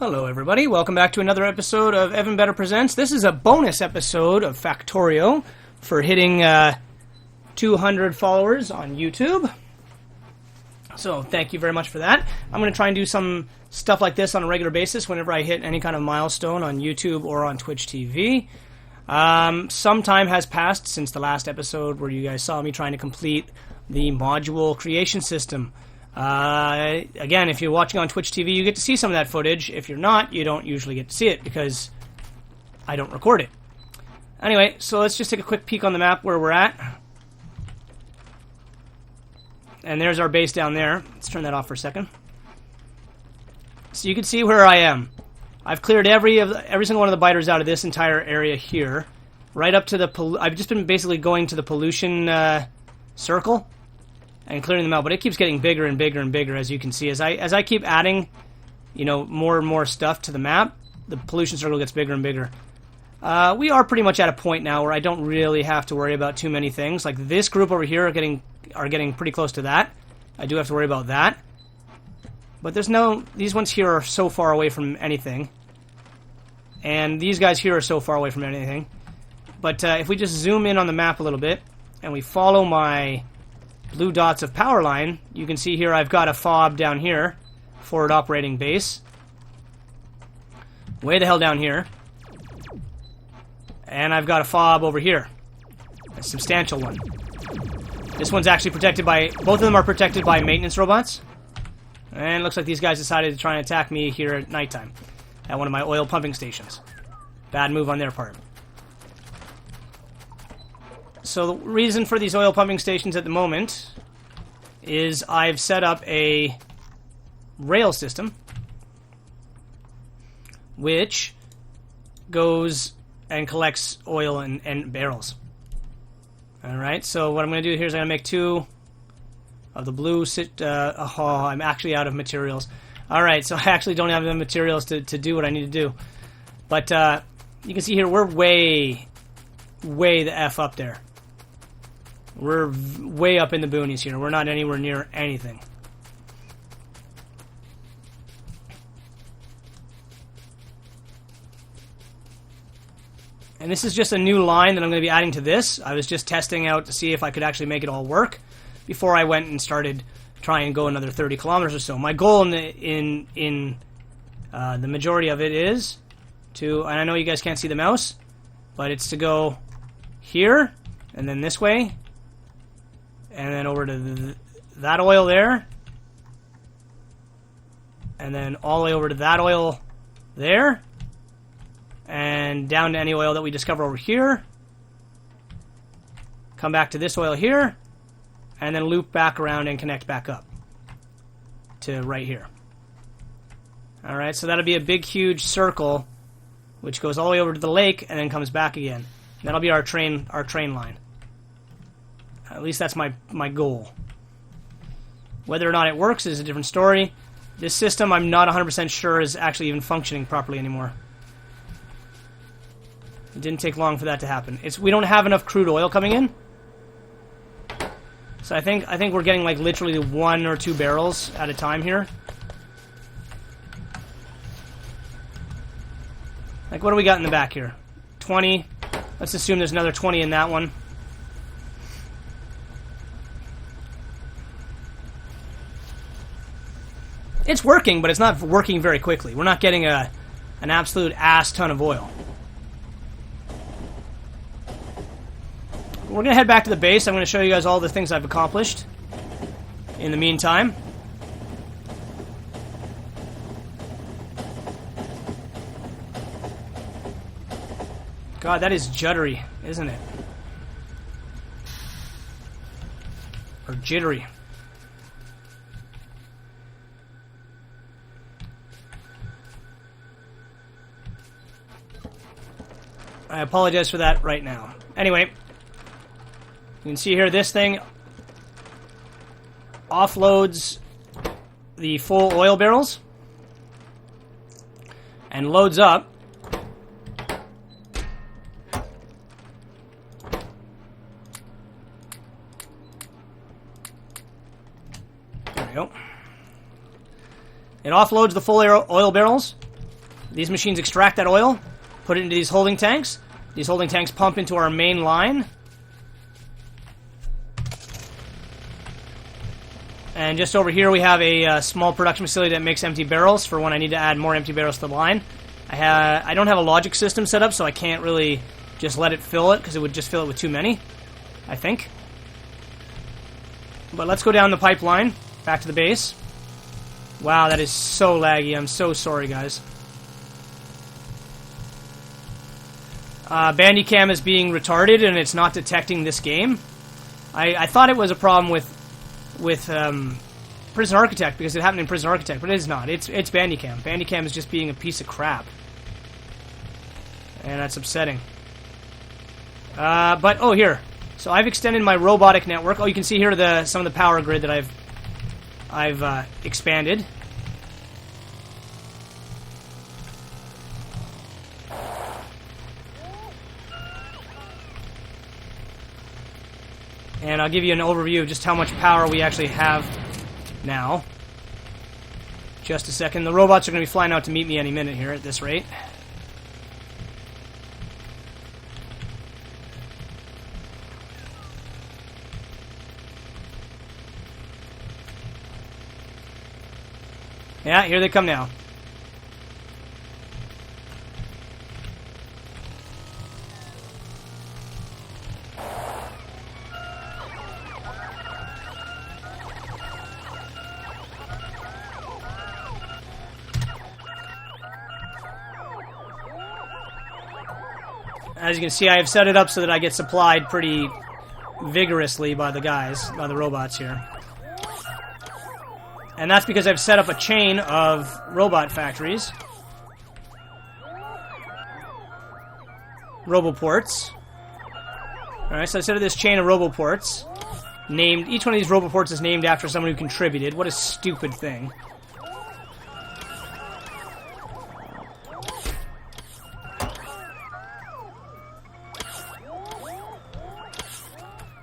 Hello everybody, welcome back to another episode of Evan Better Presents. This is a bonus episode of Factorio for hitting 200 followers on YouTube. So thank you very much for that. I'm going to try and do some stuff like this on a regular basis whenever I hit any kind of milestone on YouTube or on Twitch TV. Some time has passed since the last episode where you guys saw me trying to complete the module creation system. Again, if you're watching on Twitch TV, you get to see some of that footage. If you're not, you don't usually get to see it because I don't record it. Anyway, so let's just take a quick peek on the map where we're at. And there's our base down there. Let's turn that off for a second. So you can see where I am. I've cleared every single one of the biters out of this entire area here. Right up to the... I've just been basically going to the pollution circle and clearing them out, but it keeps getting bigger and bigger and bigger, as you can see. As I keep adding, you know, more and more stuff to the map, the pollution circle gets bigger and bigger. We are pretty much at a point now where I don't really have to worry about too many things. Like this group over here are getting pretty close to that. I do have to worry about that. But there's no... These ones here are so far away from anything. And these guys here are so far away from anything. But if we just zoom in on the map a little bit, and we follow my blue dots of power line, you can see here I've got a FOB down here, forward operating base, way the hell down here, and I've got a FOB over here, a substantial one. This one's actually protected by, both of them are protected by maintenance robots, and it looks like these guys decided to try and attack me here at nighttime, at one of my oil pumping stations. Bad move on their part. So the reason for these oil pumping stations at the moment is I've set up a rail system which goes and collects oil and barrels. Alright, so what I'm going to do here is I'm going to make two of the blue... I'm actually out of materials. Alright, so I actually don't have the materials to do what I need to do. But you can see here we're way the F up there. We're way up in the boonies here. We're not anywhere near anything. And this is just a new line that I'm going to be adding to this. I was just testing out to see if I could actually make it all work before I went and started trying to go another 30 kilometers or so. My goal in the majority of it is to, and I know you guys can't see the mouse, but it's to go here and then this way, and then over to that oil there, and then all the way over to that oil there, and down to any oil that we discover over here, come back to this oil here, and then loop back around and connect back up to right here. Alright, so that'll be a big huge circle which goes all the way over to the lake and then comes back again. That'll be our train line. At least that's my goal. Whether or not it works is a different story. This system, I'm not 100% sure is actually even functioning properly anymore. It didn't take long for that to happen. We don't have enough crude oil coming in. So I think we're getting like literally 1 or 2 barrels at a time here. Like, what do we got in the back here? 20. Let's assume there's another 20 in that one. It's working, but it's not working very quickly. We're not getting an absolute ass ton of oil. We're going to head back to the base. I'm going to show you guys all the things I've accomplished in the meantime. God, that is juddery, isn't it? Or jittery. I apologize for that right now. Anyway, you can see here this thing offloads the full oil barrels and loads up There we go. It offloads the full oil barrels These machines extract that oil, put it into these holding tanks. These holding tanks pump into our main line. And just over here we have a small production facility that makes empty barrels for when I need to add more empty barrels to the line. I don't have a logic system set up, so I can't really just let it fill it, because it would just fill it with too many, I think. But let's go down the pipeline, back to the base. Wow, that is so laggy. I'm so sorry, guys. Bandicam is being retarded, and it's not detecting this game. I thought it was a problem with Prison Architect, because it happened in Prison Architect, but it is not. It's Bandicam. Bandicam is just being a piece of crap. And that's upsetting. But, oh, here. So I've extended my robotic network. Oh, you can see here some of the power grid that I've expanded. And I'll give you an overview of just how much power we actually have now. Just a second. The robots are going to be flying out to meet me any minute here at this rate. Yeah, here they come now. As you can see, I have set it up so that I get supplied pretty vigorously by the robots here. And that's because I've set up a chain of robot factories. Roboports. Alright, so I set up this chain of roboports. Each one of these roboports is named after someone who contributed. What a stupid thing.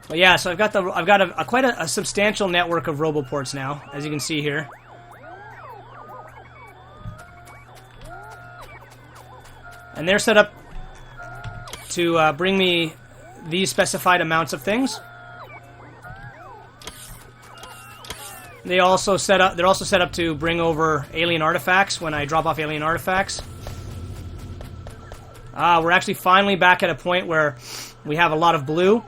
But yeah, so I've got quite a substantial network of roboports now, as you can see here. And they're set up to bring me these specified amounts of things. They're also set up to bring over alien artifacts when I drop off alien artifacts. We're actually finally back at a point where we have a lot of blue.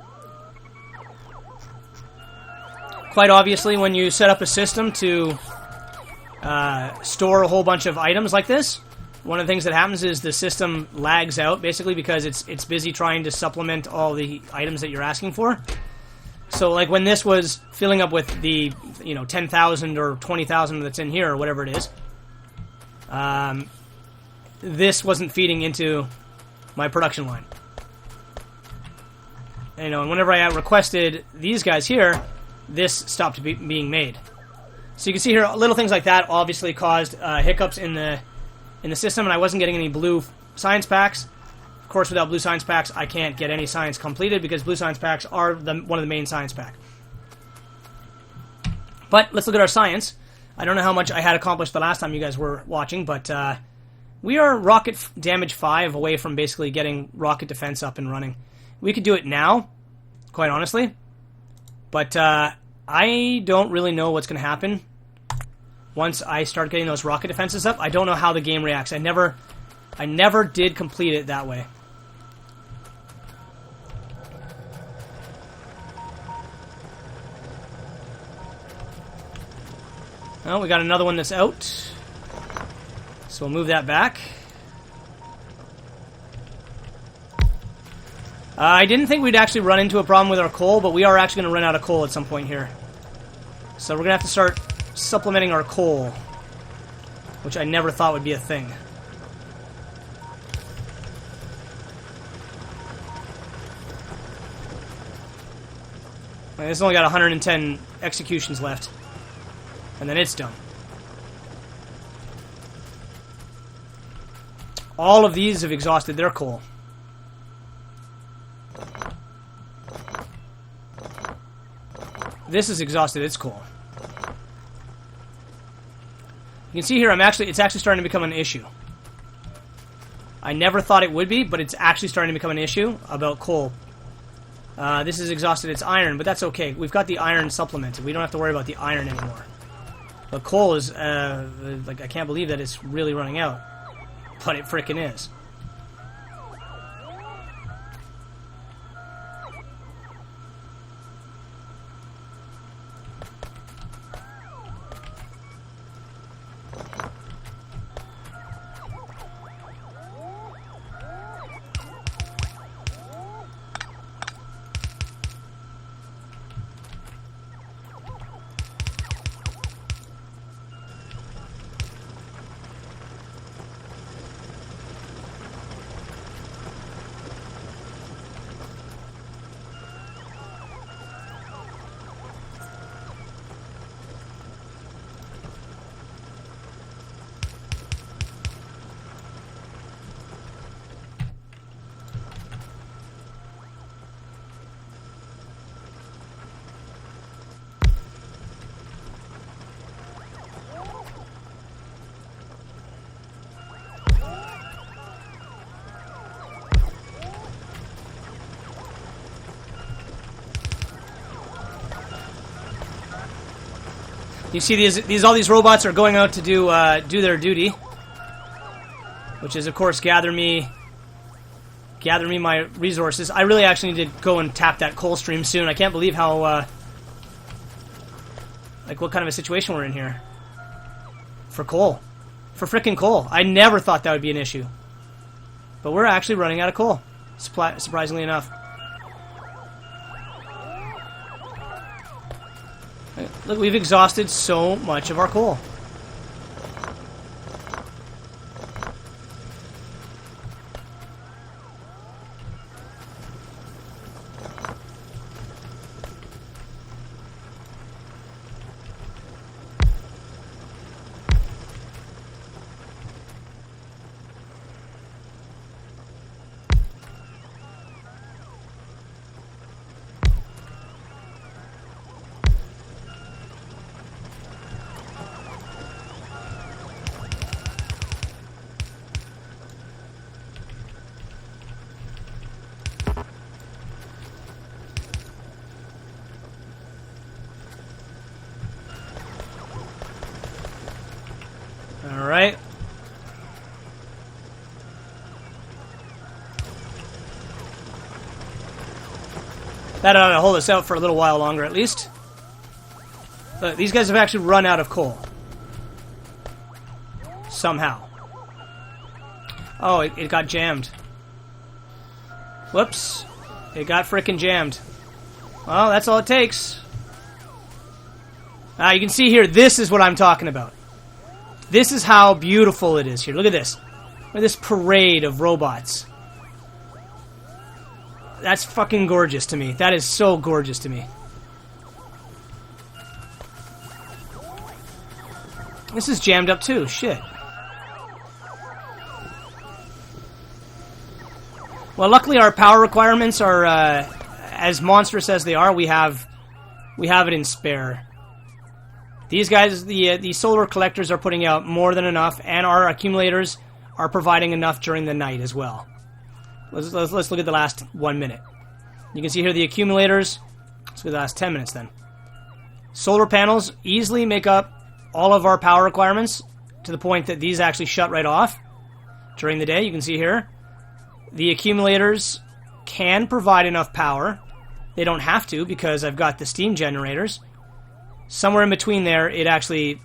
Quite obviously, when you set up a system to store a whole bunch of items like this, one of the things that happens is the system lags out, basically, because it's busy trying to supplement all the items that you're asking for. So, like, when this was filling up with the, 10,000 or 20,000 that's in here, or whatever it is, this wasn't feeding into my production line. And whenever I requested these guys here, this stopped being made. So you can see here, little things like that obviously caused hiccups in the system, and I wasn't getting any blue science packs. Of course, without blue science packs, I can't get any science completed, because blue science packs are one of the main science pack. But let's look at our science. I don't know how much I had accomplished the last time you guys were watching, but we are rocket damage 5 away from basically getting rocket defense up and running. We could do it now, quite honestly. But I don't really know what's going to happen once I start getting those rocket defenses up. I don't know how the game reacts. I never did complete it that way. Well, we got another one that's out. So we'll move that back. I didn't think we'd actually run into a problem with our coal, but we are actually going to run out of coal at some point here. So we're going to have to start supplementing our coal, which I never thought would be a thing. It's only got 110 executions left, and then it's done. All of these have exhausted their coal. This is exhausted its coal. You can see here, it's actually starting to become an issue. I never thought it would be, but it's actually starting to become an issue about coal. This has exhausted its iron, but that's okay. We've got the iron supplemented. We don't have to worry about the iron anymore. But coal is, like, I can't believe that it's really running out. But it frickin' is. You see all these robots are going out to do their duty, which is of course gather me my resources. I really actually need to go and tap that coal stream soon. I can't believe how like what kind of a situation we're in here for coal, for frickin' coal. I never thought that would be an issue, but we're actually running out of coal, surprisingly enough. Look, we've exhausted so much of our coal. Alright. That ought to hold us out for a little while longer, at least. Look, these guys have actually run out of coal. Somehow. Oh, it got jammed. Whoops. It got frickin' jammed. Well, that's all it takes. You can see here, this is what I'm talking about. This is how beautiful it is here. Look at this. Look at this parade of robots. That's fucking gorgeous to me. That is so gorgeous to me. This is jammed up too. Shit. Well, luckily our power requirements are as monstrous as they are. We have it in spare. These guys, the solar collectors are putting out more than enough, and our accumulators are providing enough during the night as well. Let's look at the last 1 minute. You can see here the accumulators. Let's look at the last 10 minutes then. Solar panels easily make up all of our power requirements to the point that these actually shut right off during the day. You can see here. The accumulators can provide enough power. They don't have to because I've got the steam generators. Somewhere in between there, it actually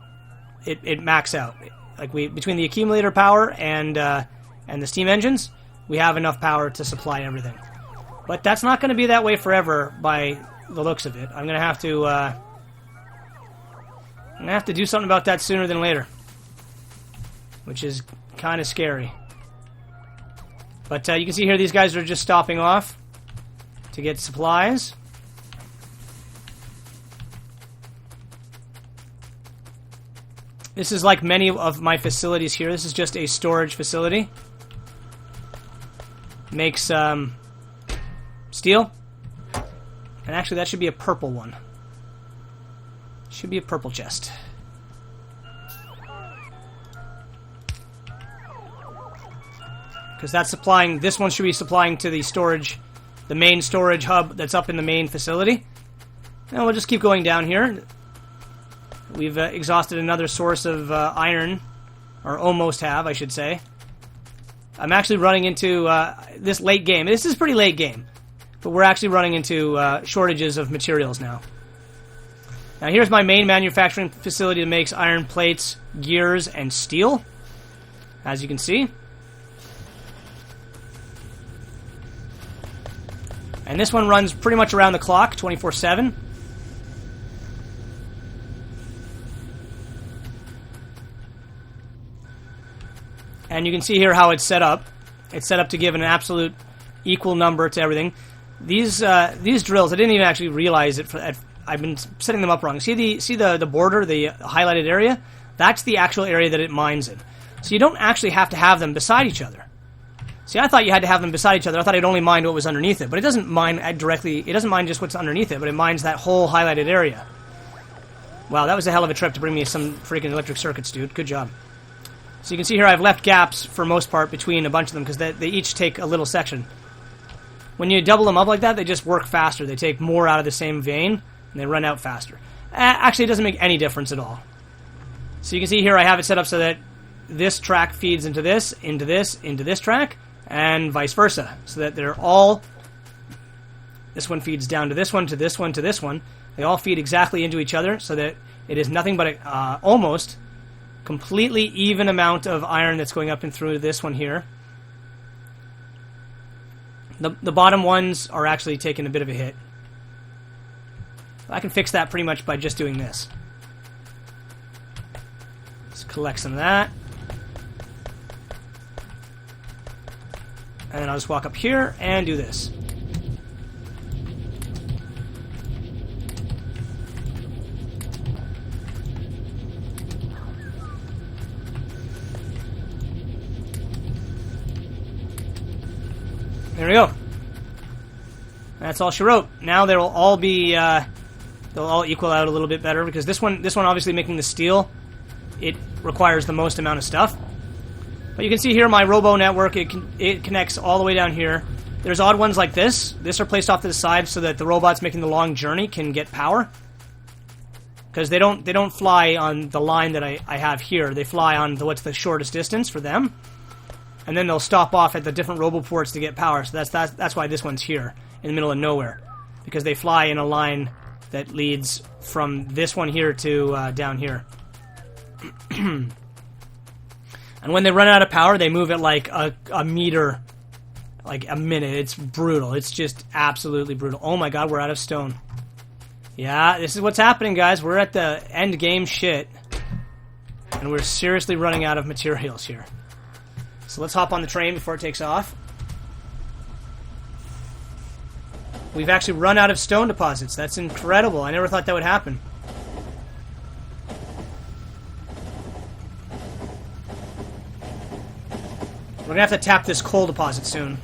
it max out. Like between the accumulator power and the steam engines, we have enough power to supply everything. But that's not going to be that way forever by the looks of it. I'm going to have to do something about that sooner than later, which is kind of scary. But you can see here these guys are just stopping off to get supplies. This is like many of my facilities here. This is just a storage facility. Makes steel. And actually that should be a purple one. Should be a purple chest. because that's supplying, this one should be supplying to the storage, the main storage hub that's up in the main facility. And we'll just keep going down here. We've exhausted another source of iron, or almost have, I should say. I'm actually running into this late game. This is pretty late game, but we're actually running into shortages of materials now. Now here's my main manufacturing facility that makes iron plates, gears, and steel, as you can see. And this one runs pretty much around the clock, 24/7. And you can see here how it's set up. It's set up to give an absolute equal number to everything. These drills, I didn't even actually realize it. I've been setting them up wrong. See the border, the highlighted area? That's the actual area that it mines in. So you don't actually have to have them beside each other. See, I thought you had to have them beside each other. I thought it only mined what was underneath it. But it doesn't mine directly. It doesn't mine just what's underneath it, but it mines that whole highlighted area. Wow, that was a hell of a trip to bring me some freaking electric circuits, dude. Good job. So you can see here I've left gaps for most part between a bunch of them because they each take a little section. When you double them up like that, they just work faster. They take more out of the same vein, and they run out faster. Actually, it doesn't make any difference at all. So you can see here I have it set up so that this track feeds into this, into this track, and vice versa. So that they're all... This one feeds down to this one, to this one, to this one. They all feed exactly into each other so that it is nothing but a, almost... completely even amount of iron that's going up and through this one here. The bottom ones are actually taking a bit of a hit. I can fix that pretty much by just doing this. Let's collect some of that. And then I'll just walk up here and do this. There we go. That's all she wrote. Now they'll all be, they'll all equal out a little bit better because this one obviously making the steel, it requires the most amount of stuff. But you can see here my robo network, it connects all the way down here. There's odd ones like this. This are placed off to the side so that the robots making the long journey can get power. Because they don't fly on the line that I have here. They fly on what's the shortest distance for them. And then they'll stop off at the different roboports to get power. So that's why this one's here, in the middle of nowhere. Because they fly in a line that leads from this one here to down here. And when they run out of power, they move at like a meter, like a minute. It's brutal. It's just absolutely brutal. Oh my god, we're out of stone. Yeah, this is what's happening, guys. We're at the end game shit. And we're seriously running out of materials here. So let's hop on the train before it takes off. We've actually run out of stone deposits. That's incredible. I never thought that would happen. We're gonna have to tap this coal deposit soon.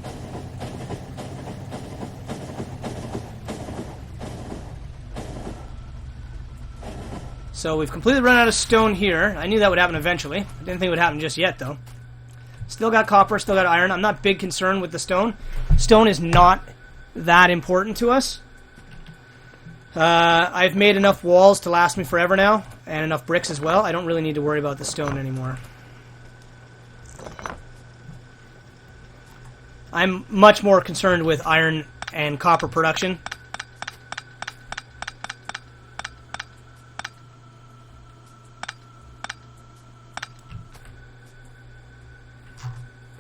So we've completely run out of stone here. I knew that would happen eventually. I didn't think it would happen just yet, though. Still got copper, still got iron. I'm not big concerned with the stone. Stone is not that important to us. I've made enough walls to last me forever now, and enough bricks as well. I don't really need to worry about the stone anymore. I'm much more concerned with iron and copper production.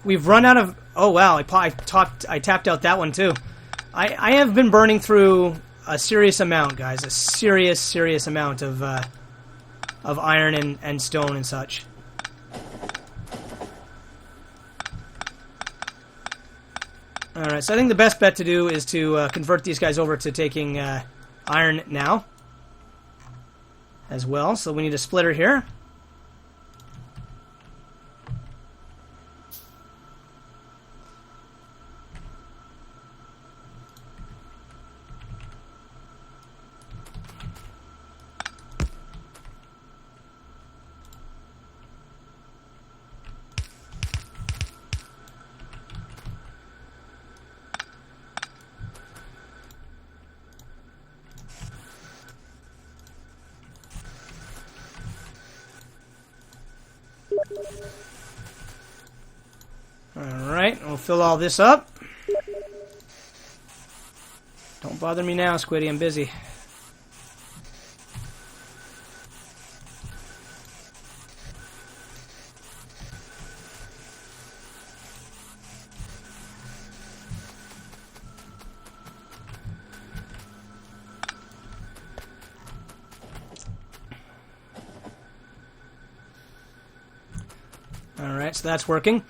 We've run out of... Oh, wow. I tapped out that one, too. I have been burning through a serious amount, guys. A serious amount of iron and stone and such. Alright, so I think the best bet to do is to convert these guys over to taking iron now. As well. So we need a splitter here. Alright, we'll fill all this up. Don't bother me now, Squiddy, I'm busy. Alright, so that's working.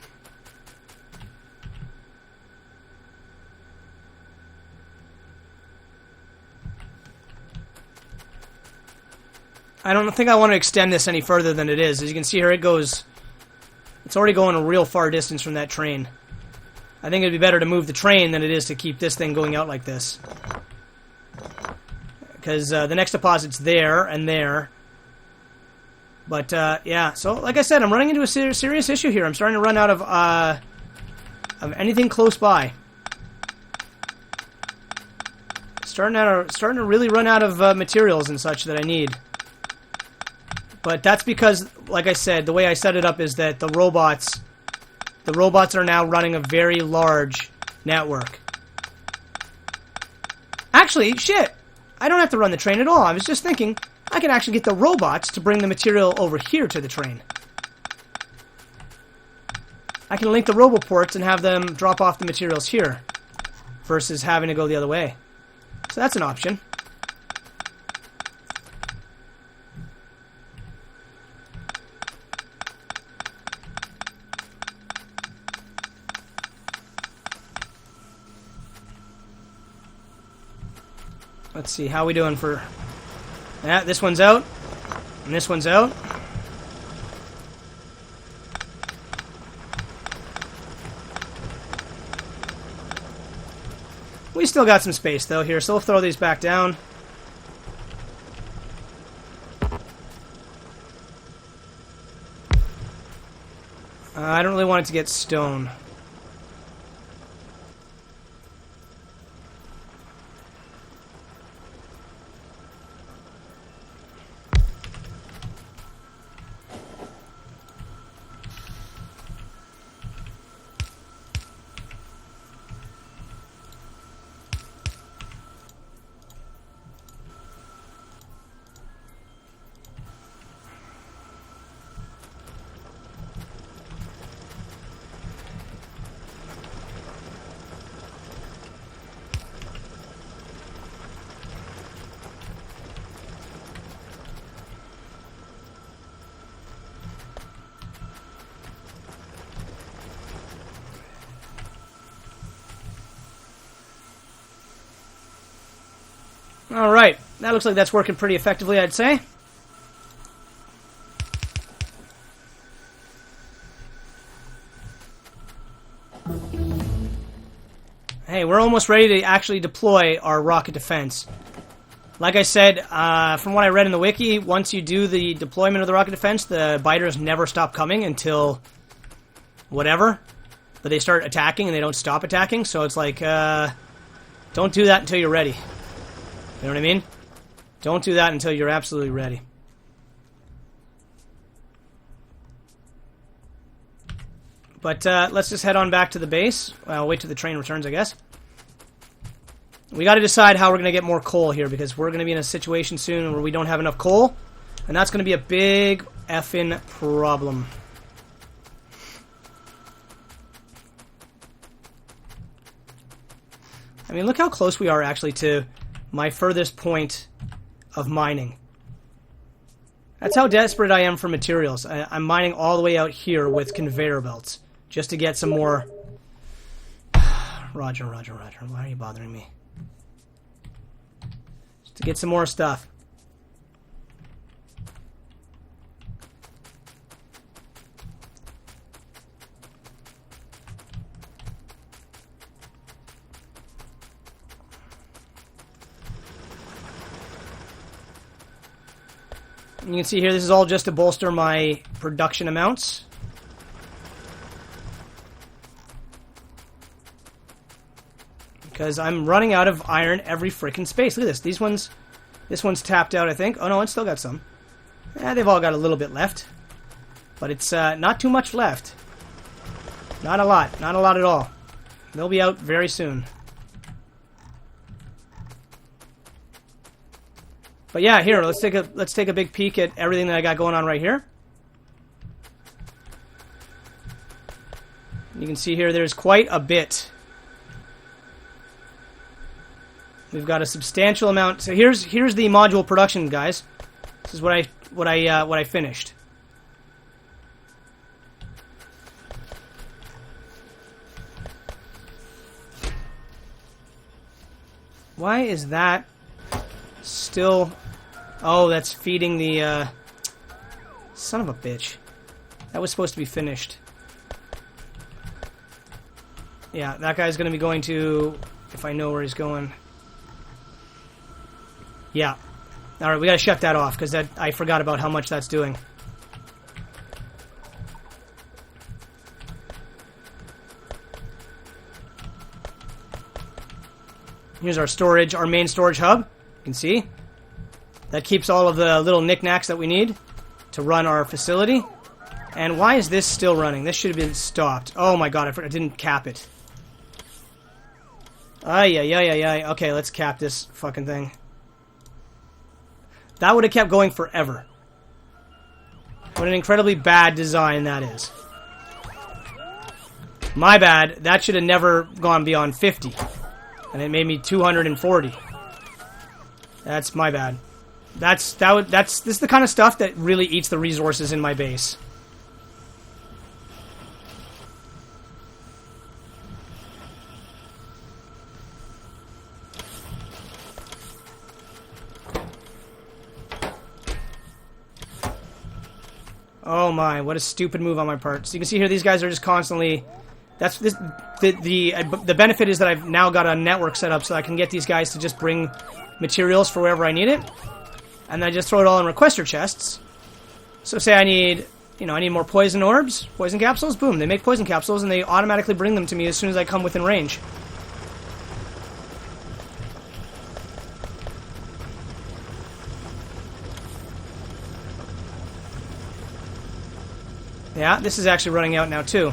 I don't think I want to extend this any further than it is. As you can see here, it goes... It's already going a real far distance from that train. I think it'd be better to move the train than it is to keep this thing going out like this. Because the next deposit's there and there. But, yeah. So, like I said, I'm running into a serious issue here. I'm starting to run out of anything close by. Starting to really run out of materials and such that I need. But that's because, like I said, the way I set it up is that the robots are now running a very large network. Actually, shit! I don't have to run the train at all. I was just thinking, I can actually get the robots to bring the material over here to the train. I can link the roboports and have them drop off the materials here, versus having to go the other way. So that's an option. Let's see, how are we doing for... Yeah, this one's out. And this one's out. We still got some space, though, here, so we'll throw these back down. I don't really want it to get stone. Alright, that looks like that's working pretty effectively, I'd say. Hey, we're almost ready to actually deploy our rocket defense. Like I said, from what I read in the wiki, once you do the deployment of the rocket defense, the biters never stop coming until whatever. But they start attacking and they don't stop attacking, so it's like, don't do that until you're ready. You know what I mean? Don't do that until you're absolutely ready. But let's just head on back to the base. I'll wait till the train returns, I guess. We got to decide how we're going to get more coal here, because we're going to be in a situation soon where we don't have enough coal. And that's going to be a big effing problem. I mean, look how close we are actually to my furthest point of mining. That's how desperate I am for materials. I'm mining all the way out here with conveyor belts just to get some more... Roger. Why are you bothering me? Just to get some more stuff. You can see here, this is all just to bolster my production amounts. Because I'm running out of iron every frickin' space. Look at this. This one's tapped out, I think. Oh no, it's still got some. They've all got a little bit left. But it's not too much left. Not a lot. Not a lot at all. They'll be out very soon. But yeah, here, let's take a big peek at everything that I got going on right here. You can see here there's quite a bit. We've got a substantial amount. So here's the module production, guys. This is what I finished. Why is that still... Oh, that's feeding the... Son of a bitch. That was supposed to be finished. Yeah, that guy's going to be going to... If I know where he's going. Yeah. Alright, we got to shut that off, because I forgot about how much that's doing. Here's our storage, our main storage hub. You can see. That keeps all of the little knickknacks that we need to run our facility. And why is this still running? This should have been stopped. Oh my god, I didn't cap it. Ay. Okay, let's cap this fucking thing. That would have kept going forever. What an incredibly bad design that is. My bad. That should have never gone beyond 50. And it made me 240. That's my bad. This is the kind of stuff that really eats the resources in my base. Oh my, what a stupid move on my part. So you can see here these guys are just constantly... The benefit is that I've now got a network set up so I can get these guys to just bring materials for wherever I need it. And I just throw it all in requester chests. So say I need more poison orbs, poison capsules, boom, they make poison capsules and they automatically bring them to me as soon as I come within range. Yeah, this is actually running out now too.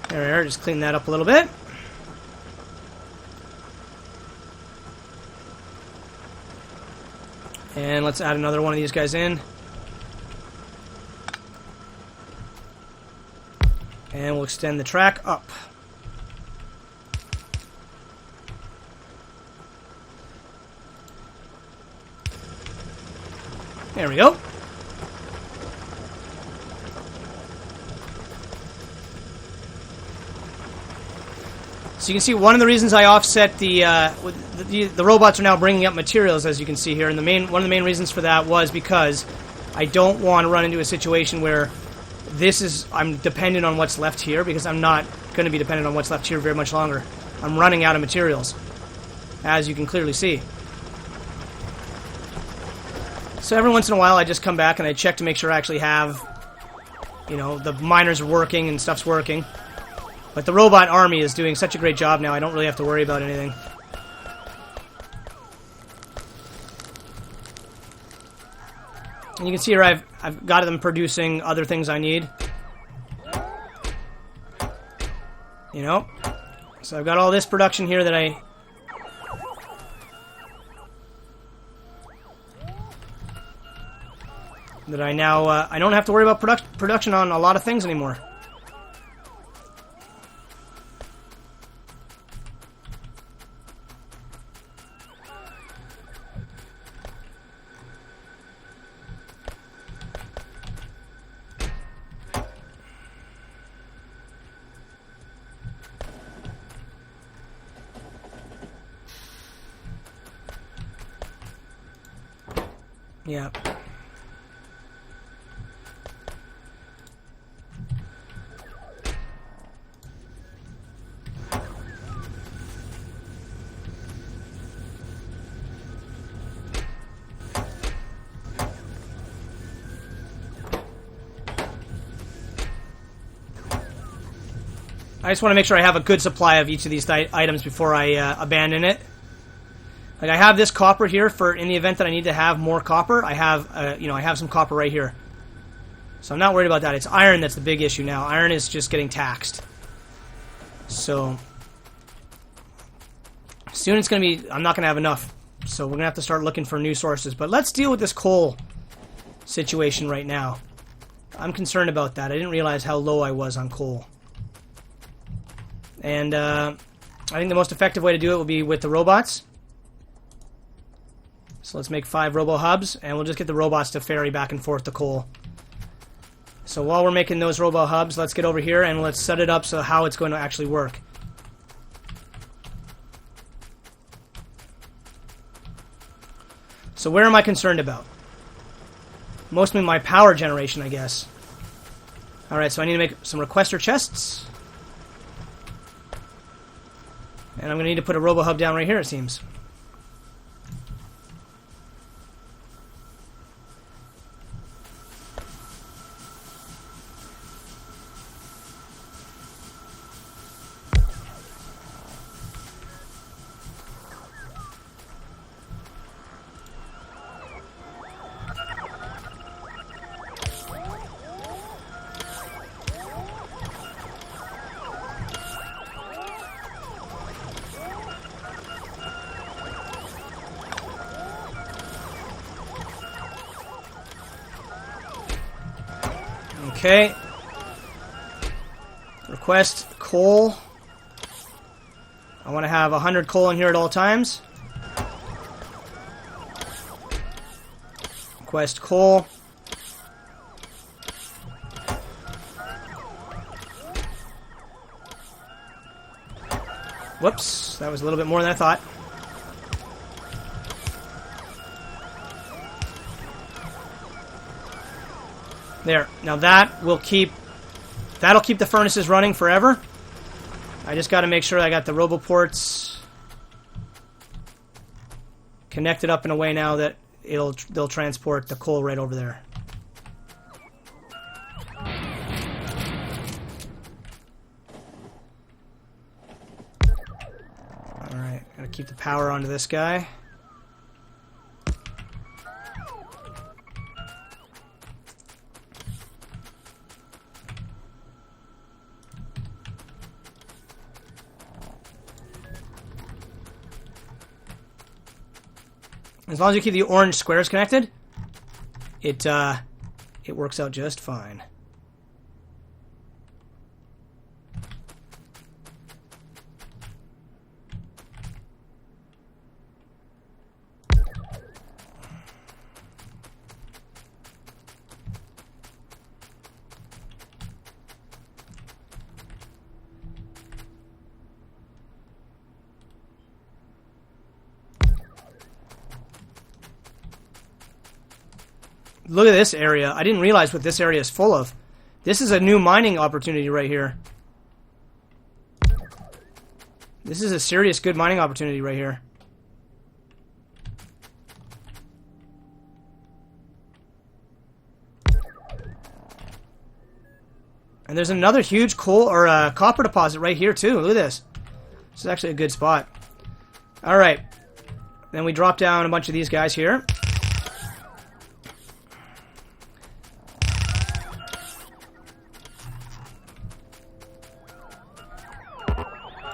There we are, just clean that up a little bit. And let's add another one of these guys in. And we'll extend the track up. There we go. So you can see one of the reasons I offset the robots are now bringing up materials, as you can see here, and one of the main reasons for that was because I don't want to run into a situation where I'm dependent on what's left here, because I'm not going to be dependent on what's left here very much longer. I'm running out of materials, as you can clearly see. So every once in a while I just come back and I check to make sure I actually have, the miners are working and stuff's working. But the robot army is doing such a great job now, I don't really have to worry about anything. And you can see here I've got them producing other things I need. So I've got all this production here that I now I don't have to worry about production on a lot of things anymore. Yeah. I just want to make sure I have a good supply of each of these items before I abandon it. Like I have this copper here for in the event that I need to have more copper. I have, you know, I have some copper right here, so I'm not worried about that. It's iron that's the big issue now. Iron is just getting taxed. So soon it's going to be. I'm not going to have enough, so we're going to have to start looking for new sources. But let's deal with this coal situation right now. I'm concerned about that. I didn't realize how low I was on coal. And I think the most effective way to do it will be with the robots. So let's make 5 robo hubs, and we'll just get the robots to ferry back and forth the coal. So while we're making those robo hubs, let's get over here and let's set it up so how it's going to actually work. So where am I concerned about? Mostly my power generation, I guess. Alright, so I need to make some requester chests. And I'm going to need to put a robo hub down right here, it seems. Okay. Request coal. I want to have 100 coal in here at all times. Request coal. Whoops, that was a little bit more than I thought. There. Now that will that'll keep the furnaces running forever. I just got to make sure I got the roboports connected up in a way now that they'll transport the coal right over there. All right, gotta keep the power onto this guy. As long as you keep the orange squares connected, it works out just fine. Look at this area. I didn't realize what this area is full of. This is a new mining opportunity right here. This is a serious good mining opportunity right here. And there's another huge coal or copper deposit right here too. Look at this. This is actually a good spot. All right. Then we drop down a bunch of these guys here.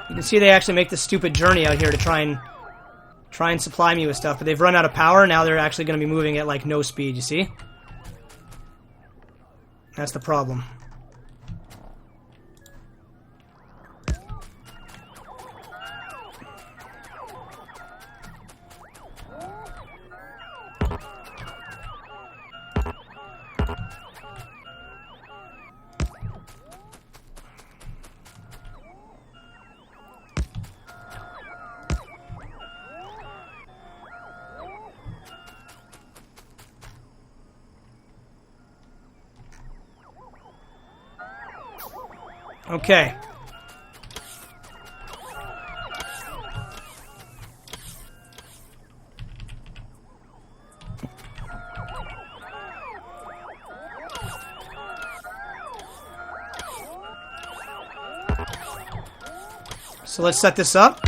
You can see they actually make this stupid journey out here to try and supply me with stuff, but they've run out of power. Now they're actually going to be moving at like no speed, you see? That's the problem. Okay. So let's set this up.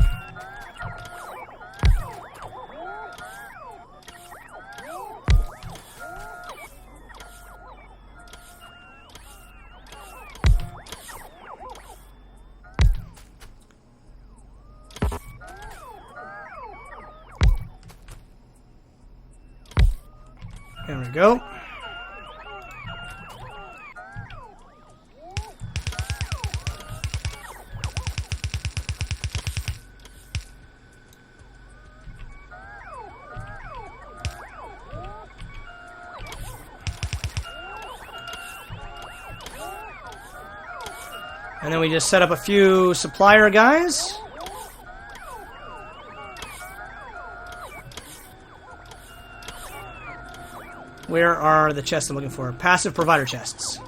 There we go. And then we just set up a few supplier guys. Where are the chests I'm looking for? Passive provider chests.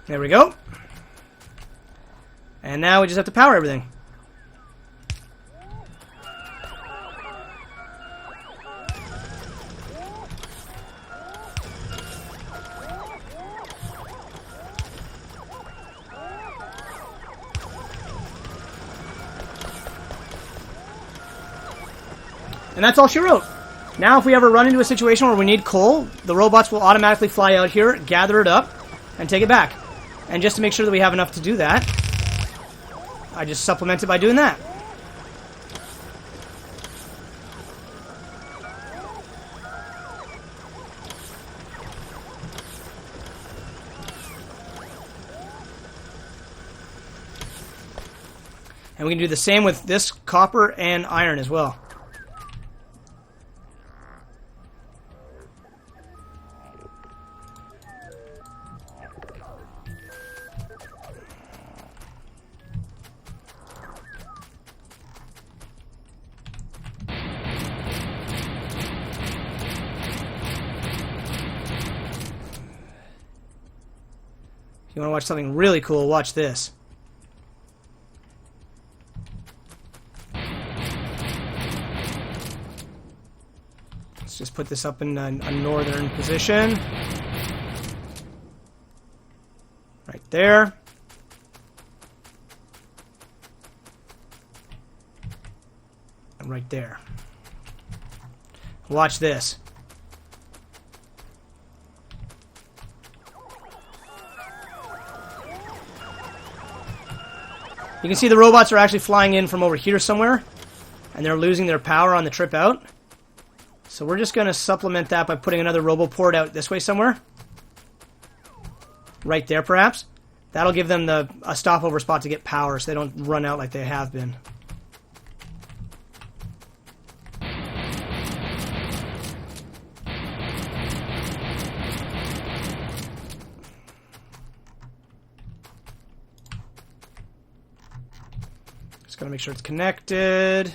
There we go. And now we just have to power everything. And that's all she wrote. Now if we ever run into a situation where we need coal, the robots will automatically fly out here, gather it up, and take it back. And just to make sure that we have enough to do that, I just supplement it by doing that. And we can do the same with this copper and iron as well. If you want to watch something really cool, watch this. Let's just put this up in a northern position. Right there. And right there. Watch this. You can see the robots are actually flying in from over here somewhere, and they're losing their power on the trip out. So we're just going to supplement that by putting another roboport out this way somewhere. Right there, perhaps. That'll give them a stopover spot to get power so they don't run out like they have been. Gotta make sure it's connected.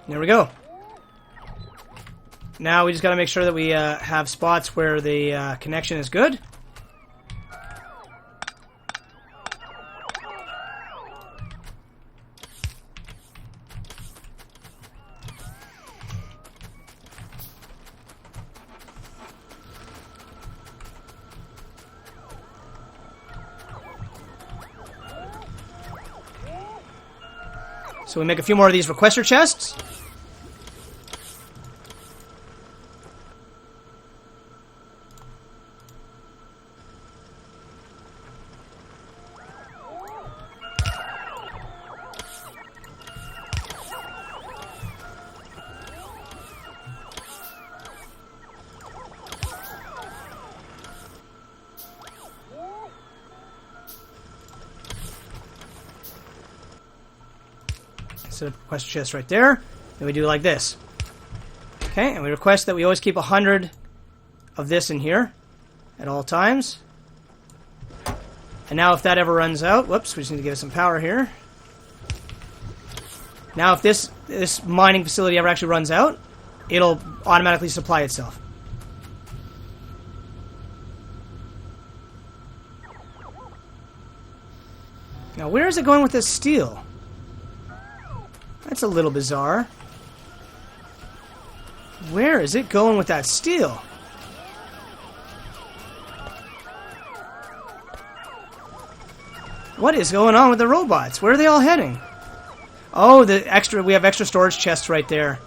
There we go. Now we just gotta make sure that we have spots where the connection is good. So we make a few more of these requester chests. Set up a request chest right there. And we do like this. Okay, and we request that we always keep 100 of this in here at all times. And now if that ever runs out, whoops, we just need to give it some power here. Now if this mining facility ever actually runs out, it'll automatically supply itself. Now where is it going with this steel? That's a little bizarre. Where is it going with that steel? What is going on with the robots? Where are they all heading? Oh, we have extra storage chests right there.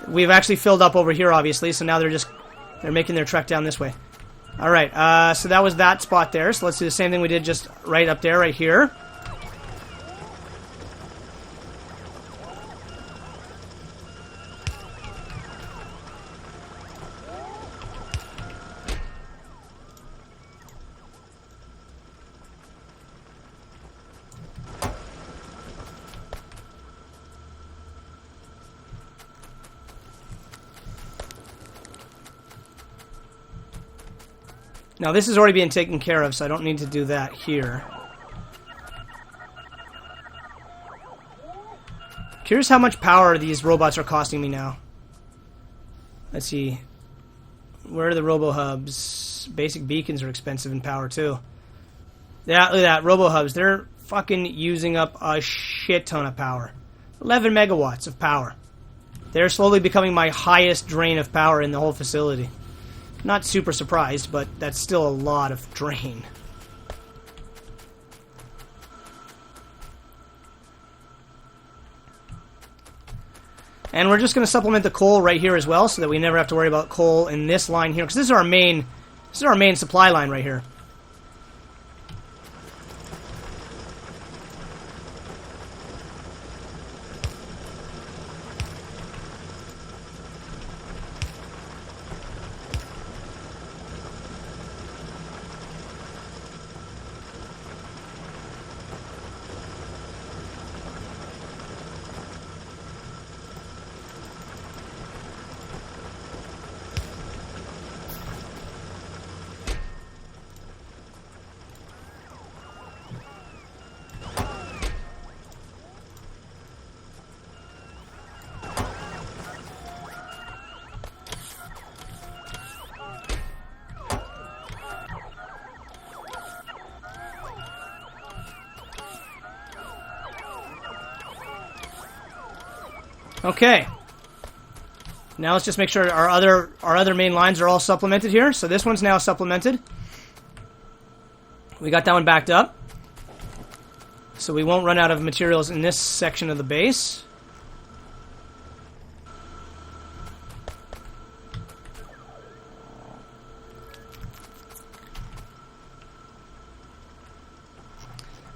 We've actually filled up over here, obviously, so now they're making their trek down this way. Alright, so that was that spot there. So let's do the same thing we did just right up there, right here. Now this is already being taken care of, so I don't need to do that here. Curious how much power these robots are costing me now. Let's see. Where are the robo-hubs? Basic beacons are expensive in power too. Yeah, look at that. Robo-hubs, they're fucking using up a shit ton of power. 11 megawatts of power. They're slowly becoming my highest drain of power in the whole facility. Not super surprised, but that's still a lot of drain. And we're just going to supplement the coal right here as well, so that we never have to worry about coal in this line here, because this is our main supply line right here. Okay. Now let's just make sure our other main lines are all supplemented here. So this one's now supplemented. We got that one backed up. So we won't run out of materials in this section of the base.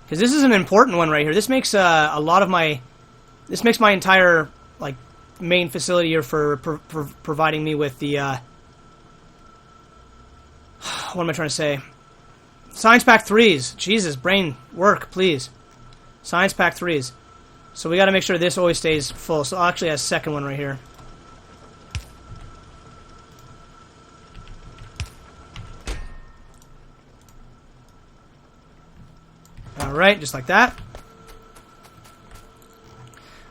Because this is an important one right here. This makes a lot of my... This makes my entire, like, main facility here for providing me with the, what am I trying to say? Science Pack 3s. Jesus, brain, work, please. Science Pack 3s. So we gotta make sure this always stays full. So I'll actually have a second one right here. Alright, just like that.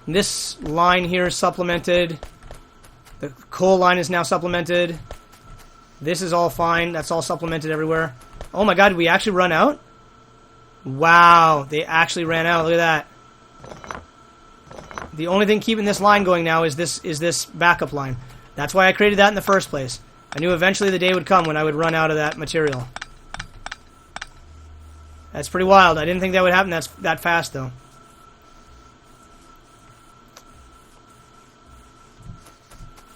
This line here is supplemented. The coal line is now supplemented. This is all fine. That's all supplemented everywhere. Oh my god, did we actually run out? Wow, they actually ran out. Look at that. The only thing keeping this line going now is this backup line. That's why I created that in the first place. I knew eventually the day would come when I would run out of that material. That's pretty wild. I didn't think that would happen that fast, though.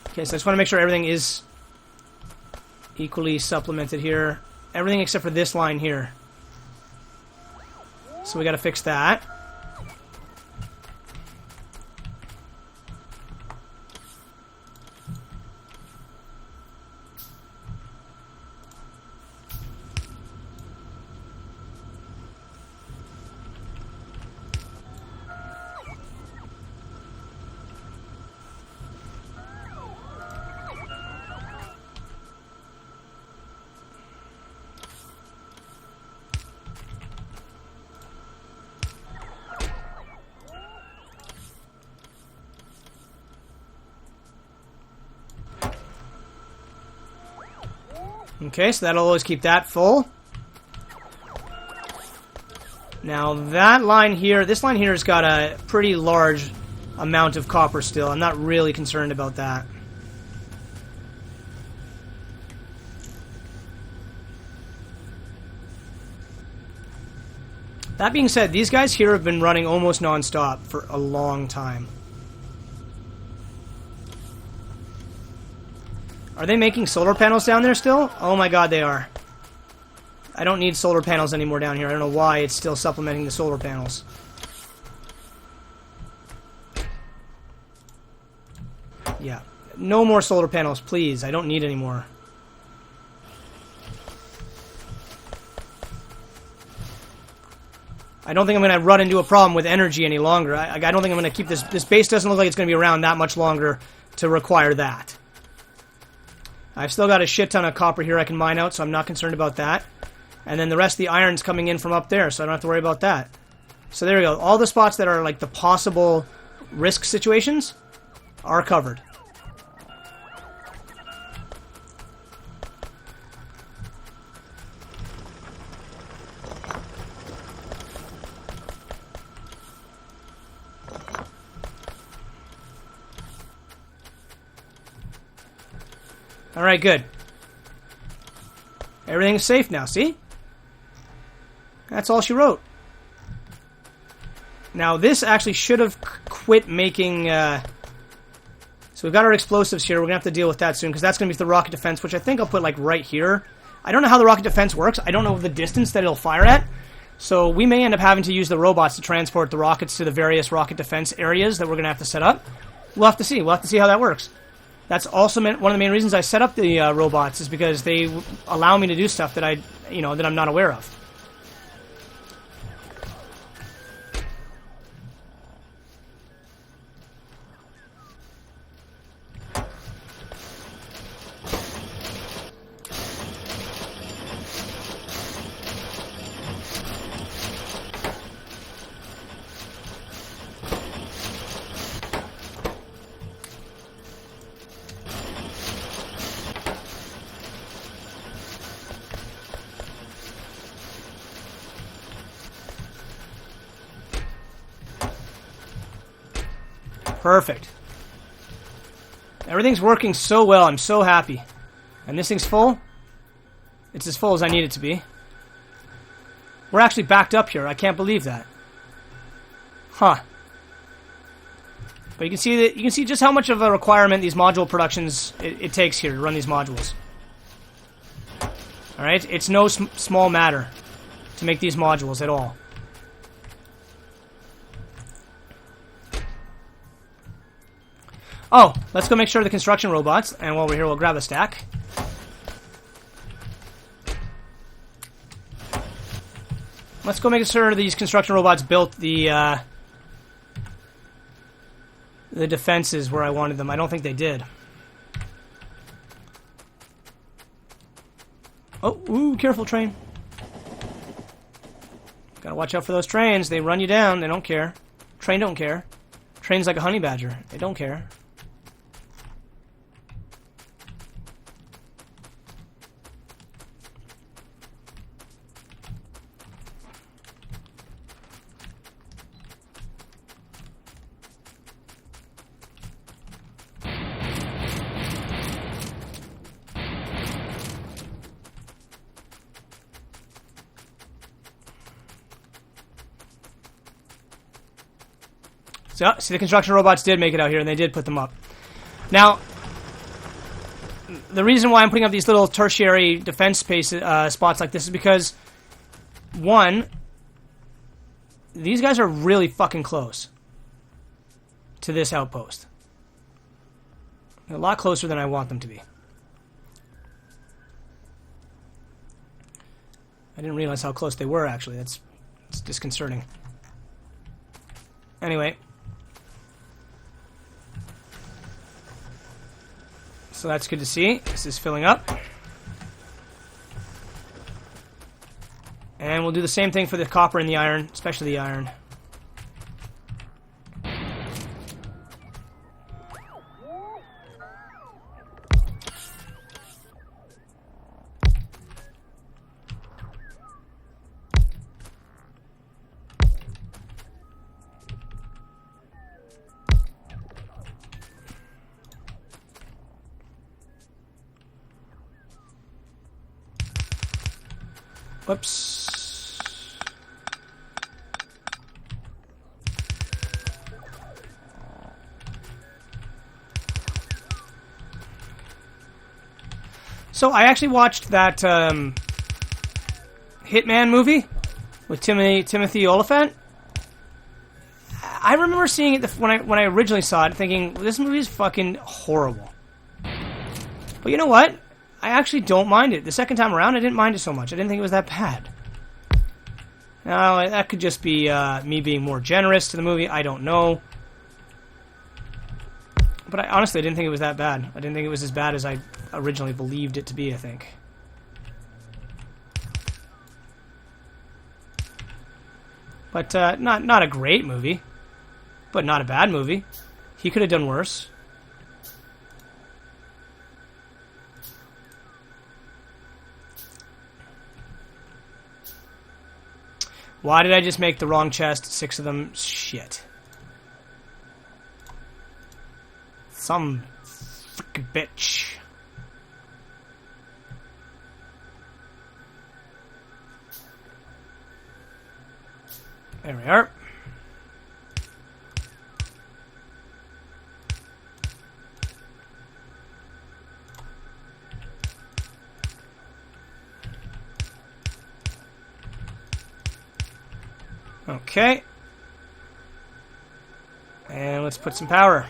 Okay, so I just want to make sure everything is equally supplemented here. Everything except for this line here. So we got to fix that. Okay, so that'll always keep that full. Now that line here, this line here has got a pretty large amount of copper still. I'm not really concerned about that. That being said, these guys here have been running almost non-stop for a long time. Are they making solar panels down there still? Oh my god, they are. I don't need solar panels anymore down here. I don't know why it's still supplementing the solar panels. Yeah. No more solar panels, please. I don't need any more. I don't think I'm going to run into a problem with energy any longer. I don't think I'm going to keep this... This base doesn't look like it's going to be around that much longer to require that. I've still got a shit ton of copper here I can mine out, so I'm not concerned about that. And then the rest of the iron's coming in from up there, so I don't have to worry about that. So there we go. All the spots that are like the possible risk situations are covered. Alright, good. Everything's safe now, see? That's all she wrote. Now, this actually should have quit making... So we've got our explosives here. We're going to have to deal with that soon, because that's going to be the rocket defense, which I think I'll put, like, right here. I don't know how the rocket defense works. I don't know the distance that it'll fire at. So we may end up having to use the robots to transport the rockets to the various rocket defense areas that we're going to have to set up. We'll have to see. We'll have to see how that works. That's also one of the main reasons I set up the robots, is because they allow me to do stuff that that I'm not aware of. Perfect. Everything's working so well. I'm so happy. And this thing's full? It's as full as I need it to be. We're actually backed up here. I can't believe that. Huh. But you can see just how much of a requirement these module productions it takes here to run these modules. Alright? It's no small matter to make these modules at all. Oh, let's go make sure the construction robots, and while we're here, we'll grab a stack. Let's go make sure these construction robots built the defenses where I wanted them. I don't think they did. Oh, ooh, careful, train. Gotta watch out for those trains. They run you down. They don't care. Train don't care. Train's like a honey badger. They don't care. So, see, the construction robots did make it out here, and they did put them up. Now, the reason why I'm putting up these little tertiary defense spots like this is because, one, these guys are really fucking close to this outpost. A lot closer than I want them to be. I didn't realize how close they were, actually. It's disconcerting. Anyway. So that's good to see. This is filling up. And we'll do the same thing for the copper and the iron, especially the iron. Whoops. So I actually watched that Hitman movie with Timothy Olyphant. I remember seeing it when I originally saw it, thinking this movie is fucking horrible. But you know what? I actually don't mind it. The second time around, I didn't mind it so much. I didn't think it was that bad. Now that could just be me being more generous to the movie. I don't know. But I honestly didn't think it was that bad. I didn't think it was as bad as I originally believed it to be, I think. But not a great movie. But not a bad movie. He could have done worse. Why did I just make the wrong chest? 6 of them. Shit. Some frickin' bitch. There we are. Okay. And let's put some power.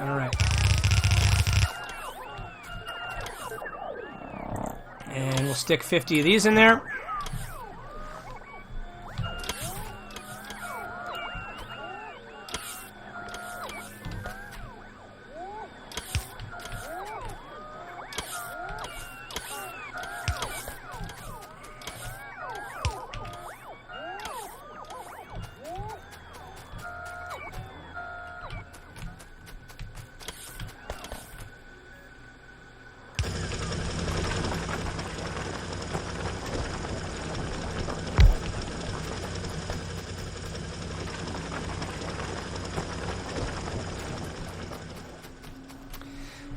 Alright. And we'll stick 50 of these in there.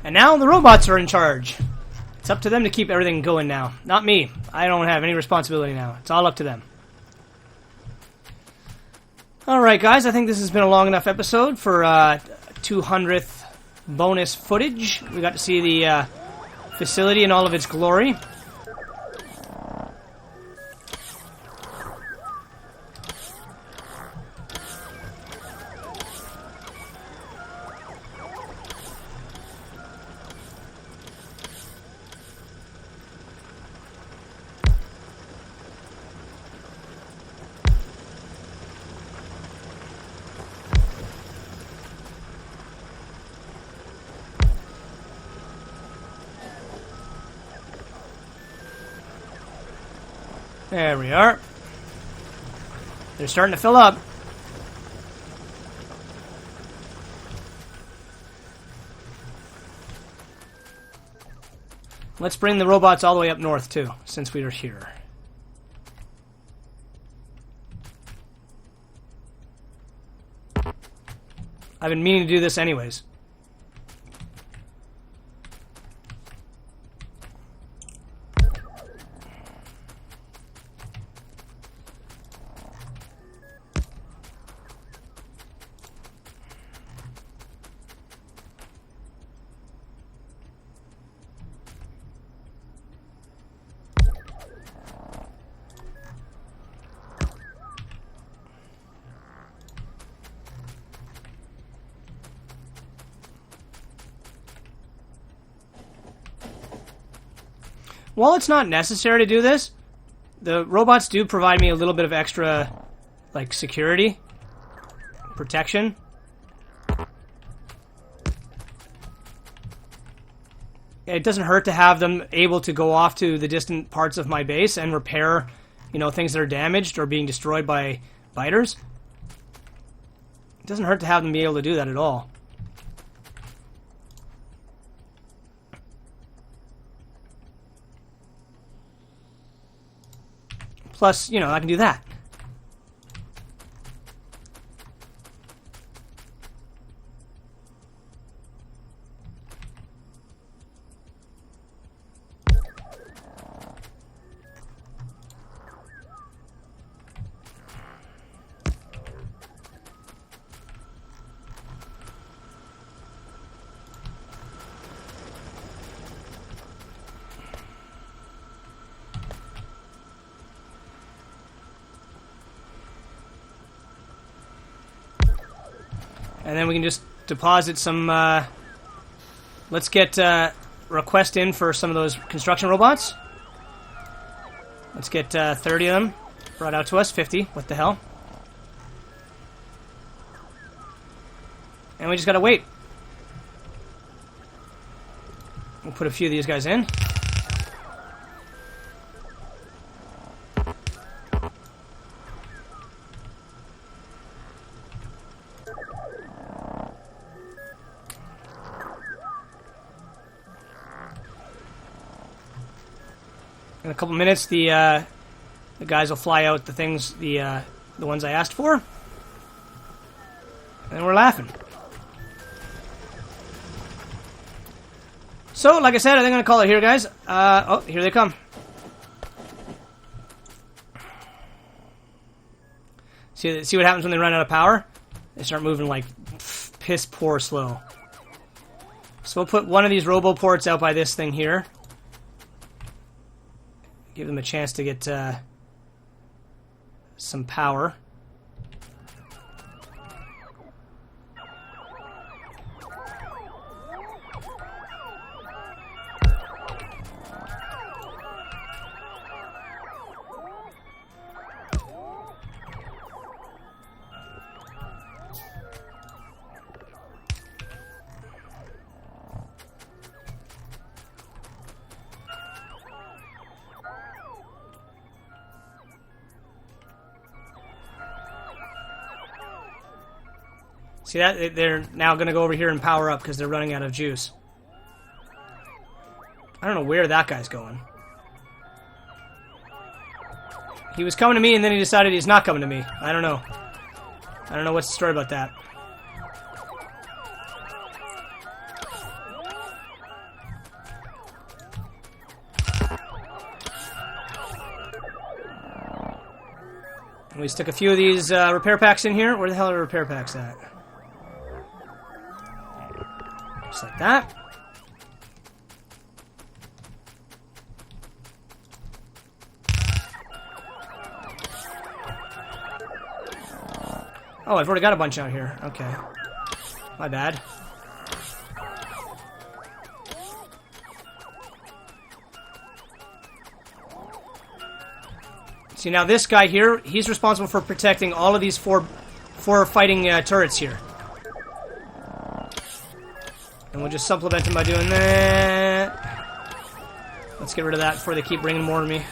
And now the robots are in charge. It's up to them to keep everything going now. Not me. I don't have any responsibility now. It's all up to them. Alright guys, I think this has been a long enough episode for 200th bonus footage. We got to see the facility in all of its glory. There we are. They're starting to fill up. Let's bring the robots all the way up north, too, since we are here. I've been meaning to do this anyways. While it's not necessary to do this, the robots do provide me a little bit of extra, like, security, protection. It doesn't hurt to have them able to go off to the distant parts of my base and repair, you know, things that are damaged or being destroyed by biters. It doesn't hurt to have them be able to do that at all. Plus, you know, I can do that. And then we can just deposit some... let's get request in for some of those construction robots. Let's get 30 of them brought out to us. 50. What the hell? And we just gotta wait. We'll put a few of these guys in. In a couple minutes, the guys will fly out the things, the ones I asked for, and we're laughing. So, like I said, I think I'm gonna call it here, guys. Oh, here they come. See what happens when they run out of power? They start moving like piss poor slow. So we'll put one of these roboports out by this thing here. Give them a chance to get some power. See that? They're now going to go over here and power up because they're running out of juice. I don't know where that guy's going. He was coming to me and then he decided he's not coming to me. I don't know. I don't know what's the story about that. We stuck a few of these repair packs in here. Where the hell are the repair packs at? Just like that. Oh, I've already got a bunch out here. Okay. My bad. See, now this guy here, he's responsible for protecting all of these four fighting turrets here. And we'll just supplement him by doing that. Let's get rid of that before they keep bringing more to me.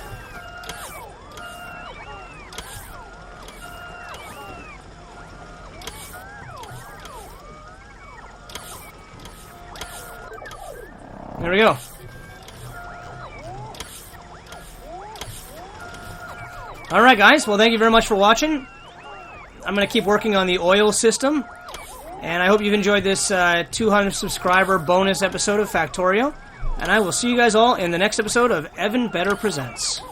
There we go. Alright guys, well thank you very much for watching. I'm going to keep working on the oil system. And I hope you've enjoyed this 200 subscriber bonus episode of Factorio. And I will see you guys all in the next episode of Evan Better Presents.